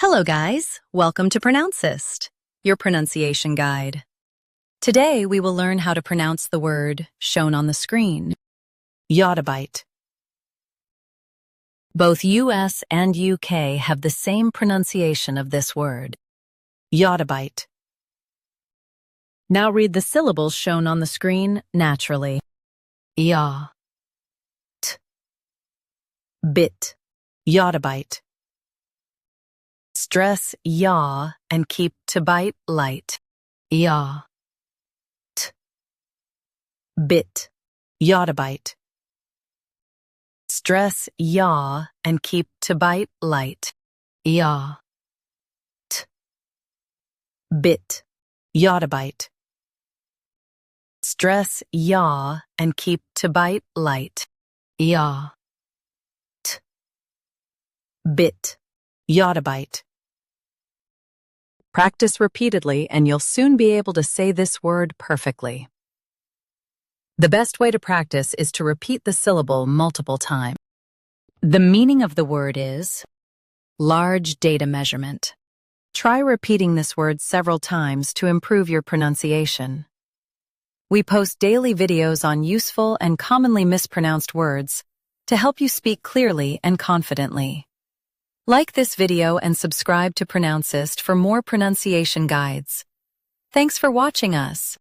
Hello guys, welcome to Pronouncist, your pronunciation guide. Today we will learn how to pronounce the word shown on the screen, YOTTABYTE. Both US and UK have the same pronunciation of this word, YOTTABYTE. Now read the syllables shown on the screen naturally. Ya, t, bit, YOTTABYTE. Stress yaw and keep to bite light. Yaw. T. Bit. YOTTABYTE. Stress yaw and keep to bite light. Yaw. T. Bit. YOTTABYTE. Stress yaw and keep to bite light. Yaw. T. Bit. YOTTABYTE. Practice repeatedly and you'll soon be able to say this word perfectly. The best way to practice is to repeat the syllable multiple times. The meaning of the word is large data measurement. Try repeating this word several times to improve your pronunciation. We post daily videos on useful and commonly mispronounced words to help you speak clearly and confidently. Like this video and subscribe to Pronouncist for more pronunciation guides. Thanks for watching us.